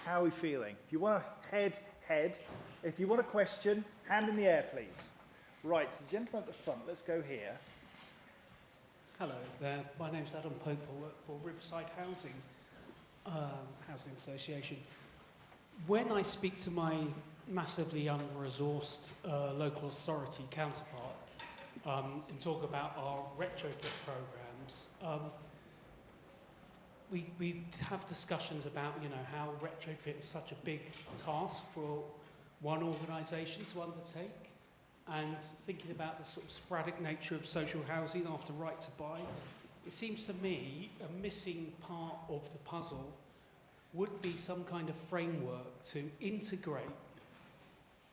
How are we feeling? If you want a head. If you want a question, hand in the air, please. Right, so the gentleman at the front, let's go here. Hello there, my name's Adam Pope, I work for Riverside Housing Association. When I speak to my massively under-resourced local authority counterpart and talk about our retrofit programs, we have discussions about, how retrofit is such a big task for one organisation to undertake, and thinking about the sort of sporadic nature of social housing after right to buy. It seems to me a missing part of the puzzle would be some kind of framework to integrate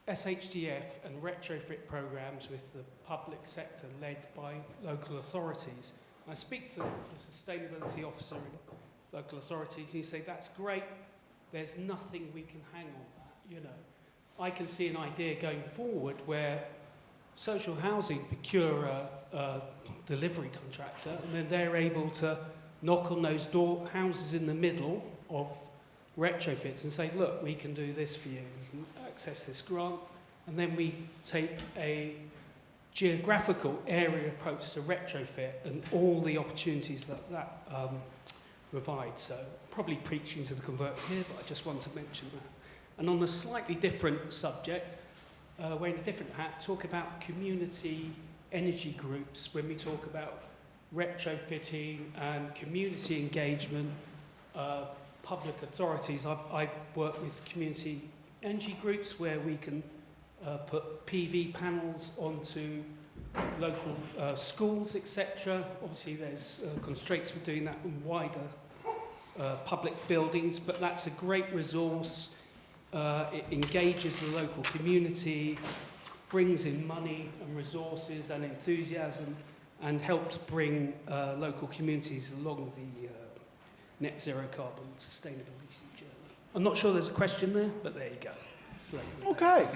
SHDF and retrofit programs with the public sector led by local authorities. I speak to the sustainability officer in local authorities and he say, that's great, there's nothing we can hang on that, I can see an idea going forward where social housing procure a delivery contractor and then they're able to knock on those houses in the middle of retrofits and say, look, we can do this for you, you can access this grant, and then we take a geographical area approach to retrofit and all the opportunities that provides. So probably preaching to the convert here, but I just want to mention that. And on a slightly different subject, wearing a different hat, talk about community energy groups when we talk about retrofitting and community engagement, public authorities. I work with community energy groups where we can put PV panels onto local schools, etc. Obviously there's constraints for doing that in wider public buildings, but that's a great resource. It engages the local community, brings in money and resources and enthusiasm, and helps bring local communities along the net zero carbon sustainability journey. I'm not sure there's a question there, but there you go. Okay.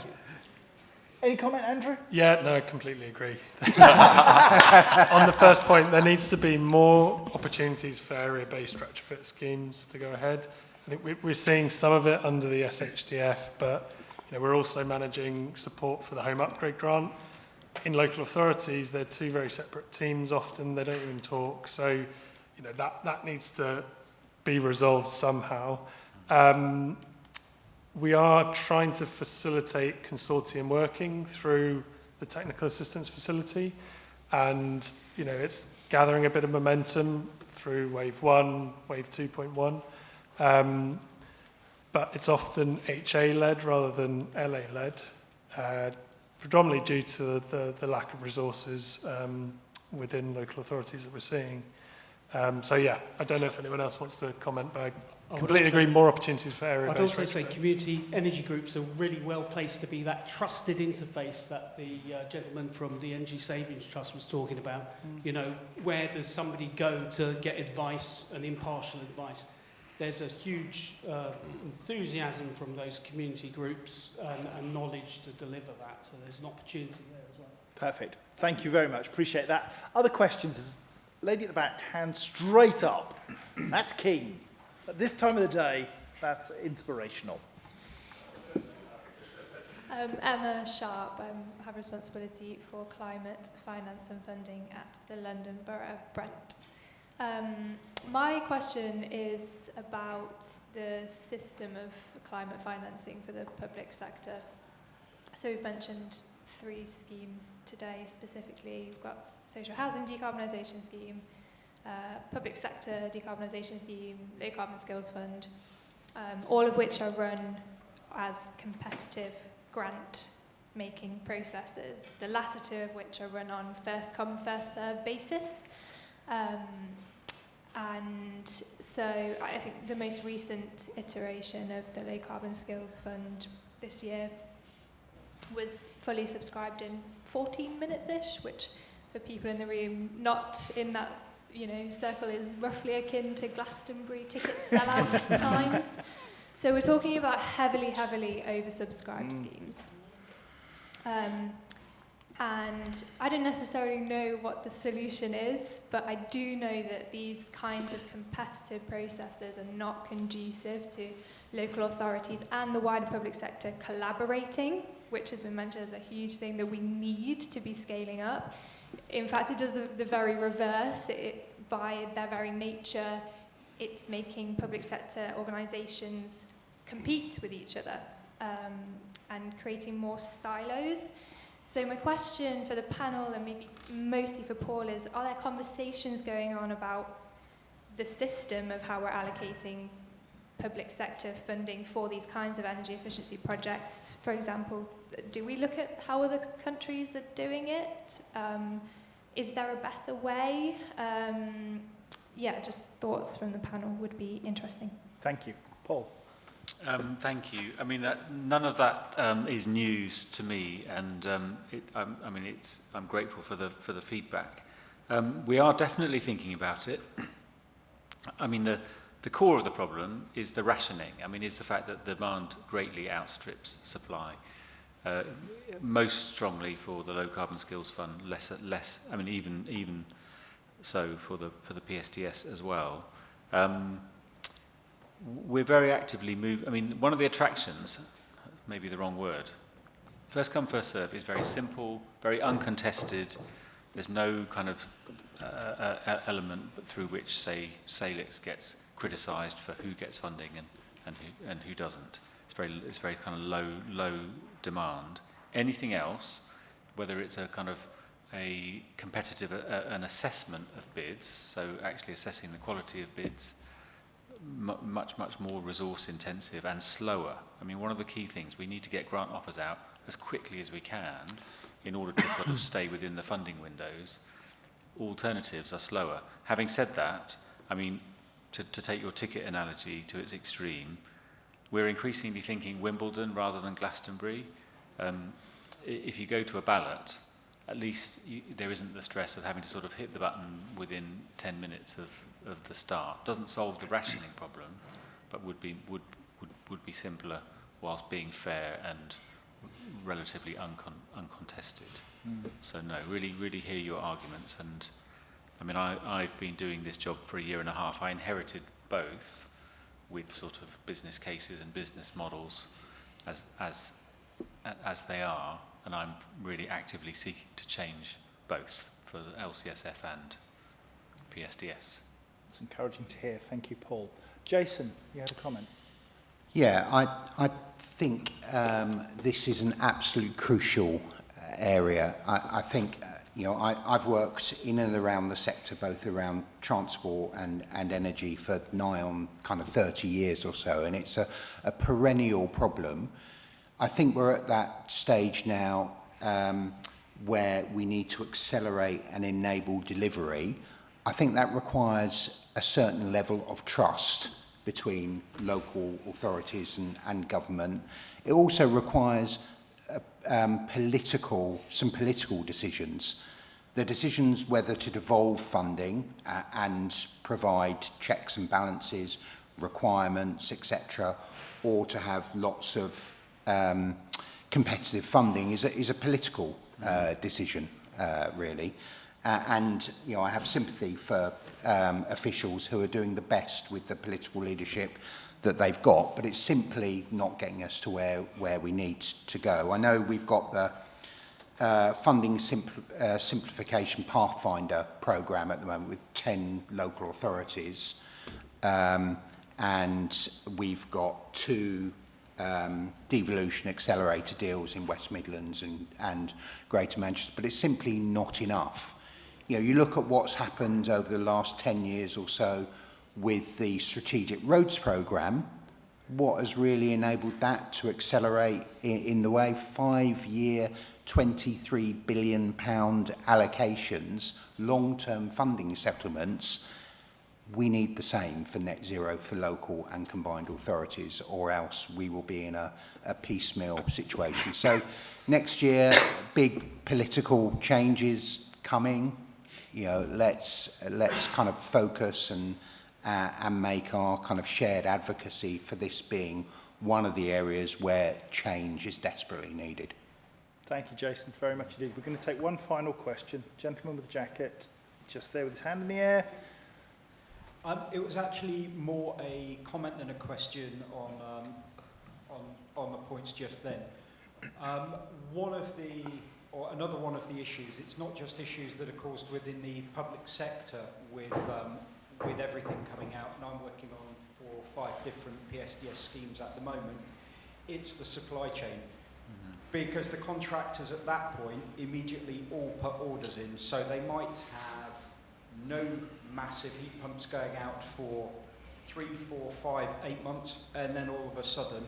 Any comment, Andrew? Yeah, no, I completely agree. On the first point, there needs to be more opportunities for area-based retrofit schemes to go ahead. I think we're seeing some of it under the SHDF, but we're also managing support for the home upgrade grant. In local authorities, they're two very separate teams often, they don't even talk, so that needs to be resolved somehow. We are trying to facilitate consortium working through the technical assistance facility, and it's gathering a bit of momentum through wave 1, wave 2.1, but it's often HA-led rather than LA-led, predominantly due to the lack of resources within local authorities that we're seeing. So yeah, I don't know if anyone else wants to comment, but I completely agree, more opportunities for area-based. I'd also say community energy groups are really well placed to be that trusted interface that the gentleman from the Energy Savings Trust was talking about. Where does somebody go to get advice and impartial advice? There's a huge enthusiasm from those community groups and knowledge to deliver that, so there's an opportunity there as well. Perfect. Thank you very much. Appreciate that. Other questions? Lady at the back, hand straight up. That's keen. At this time of the day, that's inspirational. Emma Sharp. I have responsibility for climate, finance and funding at the London Borough of Brent. My question is about the system of climate financing for the public sector. So we've mentioned 3 schemes today specifically. We've got Social Housing Decarbonisation Scheme, Public Sector Decarbonisation Scheme, Low Carbon Skills Fund, all of which are run as competitive grant-making processes, the latter 2 of which are run on first-come, first-served basis. And so I think the most recent iteration of the Low Carbon Skills Fund this year was fully subscribed in 14 minutes-ish, which for people in the room not in that circle is roughly akin to Glastonbury ticket sellout times. So we're talking about heavily oversubscribed schemes. And I don't necessarily know what the solution is, but I do know that these kinds of competitive processes are not conducive to local authorities and the wider public sector collaborating, which has been mentioned as a huge thing that we need to be scaling up. In fact, it does the very reverse. By their very nature, it's making public sector organisations compete with each other and creating more silos. So my question for the panel, and maybe mostly for Paul, is are there conversations going on about the system of how we're allocating public sector funding for these kinds of energy efficiency projects? For example, do we look at how other countries are doing it? Is there a better way? Just thoughts from the panel would be interesting. Thank you. Paul? Thank you. I mean, none of that is news to me, and I'm grateful for the feedback. We are definitely thinking about it. I mean, the core of the problem is the rationing. I mean, is the fact that demand greatly outstrips supply. Most strongly for the Low Carbon Skills Fund, less. I mean, even so for the PSDS as well. We're very actively moving. I mean, one of the attractions, maybe the wrong word, first come, first serve, is very simple, very uncontested. There's no kind of element through which, say, Salix gets criticised for who gets funding and who doesn't. It's very kind of low demand. Anything else, whether it's a kind of a competitive an assessment of bids, so actually assessing the quality of bids, much more resource intensive and slower. I mean, one of the key things, we need to get grant offers out as quickly as we can in order to sort of stay within the funding windows. Alternatives are slower. Having said that, I mean, to take your ticket analogy to its extreme, we're increasingly thinking Wimbledon rather than Glastonbury. If you go to a ballot, at least there isn't the stress of having to sort of hit the button within 10 minutes of the start. Doesn't solve the rationing problem, but would be simpler whilst being fair and relatively uncontested. So no, really hear your arguments. And I mean, I've been doing this job for a year and a half. I inherited both with sort of business cases and business models as they are, and I'm really actively seeking to change both for the LCSF and PSDS. It's encouraging to hear. Thank you, Paul. Jason, you had a comment. Yeah, I think this is an absolute crucial area. I think, I've worked in and around the sector, both around transport and energy for nigh on kind of 30 years or so, and it's a perennial problem. I think we're at that stage now where we need to accelerate and enable delivery. I think that requires a certain level of trust between local authorities and government. It also requires some political decisions. The decisions whether to devolve funding and provide checks and balances, requirements, etc., or to have lots of competitive funding is a political decision, really. And I have sympathy for officials who are doing the best with the political leadership that they've got, but it's simply not getting us to where we need to go. I know we've got the funding simplification Pathfinder programme at the moment with 10 local authorities, and we've got 2 devolution accelerator deals in West Midlands and Greater Manchester, but it's simply not enough. You look at what's happened over the last 10 years or so with the Strategic Roads Programme. What has really enabled that to accelerate in the way? 5-year, £23 billion allocations, long-term funding settlements. We need the same for net zero for local and combined authorities, or else we will be in a piecemeal situation. So next year, big political changes coming. Let's kind of focus and make our kind of shared advocacy for this being one of the areas where change is desperately needed. Thank you, Jason, very much indeed. We're going to take one final question. Gentleman with the jacket, just there with his hand in the air. It was actually more a comment than a question on the points just then. Another one of the issues, it's not just issues that are caused within the public sector with everything coming out, and I'm working on 4 or 5 different PSDS schemes at the moment. It's the supply chain. Because the contractors at that point immediately all put orders in, so they might have no massive heat pumps going out for 3, 4, 5, 8 months, and then all of a sudden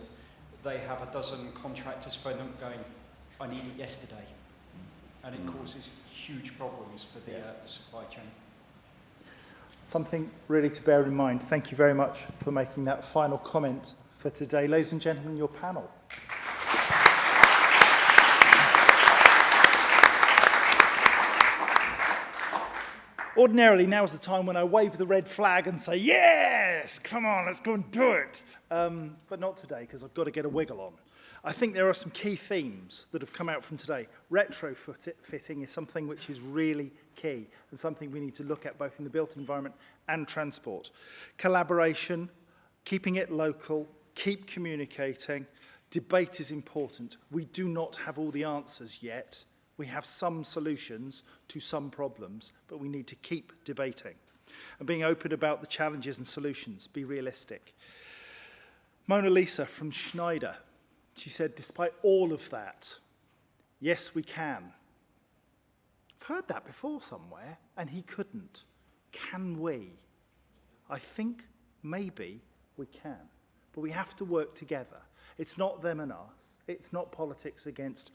they have a dozen contractors phone them going, I need it yesterday. And it causes huge problems for the supply chain. Something really to bear in mind. Thank you very much for making that final comment for today. Ladies and gentlemen, your panel. Ordinarily, now is the time when I wave the red flag and say, yes, come on, let's go and do it. But not today, because I've got to get a wiggle on. I think there are some key themes that have come out from today. Retrofitting is something which is really key and something we need to look at both in the built environment and transport. Collaboration, keeping it local, keep communicating. Debate is important. We do not have all the answers yet. We have some solutions to some problems, but we need to keep debating and being open about the challenges and solutions. Be realistic. Mona Lisa from Schneider, she said, despite all of that, yes, we can. I've heard that before somewhere, and he couldn't. Can we? I think maybe we can, but we have to work together. It's not them and us. It's not politics against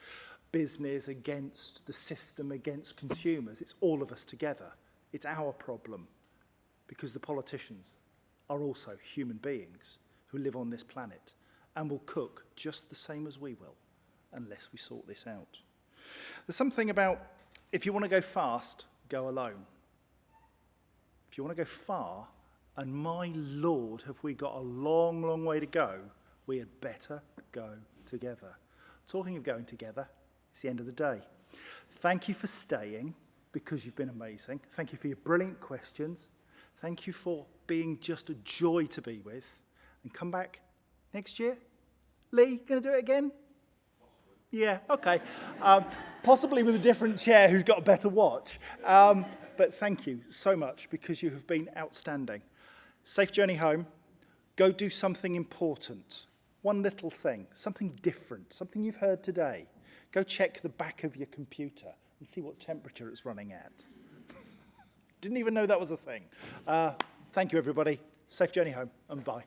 business, against the system, against consumers. It's all of us together. It's our problem, because the politicians are also human beings who live on this planet and will cook just the same as we will unless we sort this out. There's something about, if you want to go fast, go alone. If you want to go far, and my Lord, have we got a long, long way to go, we had better go together. Talking of going together, it's the end of the day. Thank you for staying, because you've been amazing. Thank you for your brilliant questions. Thank you for being just a joy to be with. And come back next year. Lee, going to do it again? Yeah, okay. Possibly with a different chair who's got a better watch. But thank you so much, because you have been outstanding. Safe journey home. Go do something important. One little thing, something different, something you've heard today. Go check the back of your computer and see what temperature it's running at. Didn't even know that was a thing. Thank you, everybody. Safe journey home, and bye.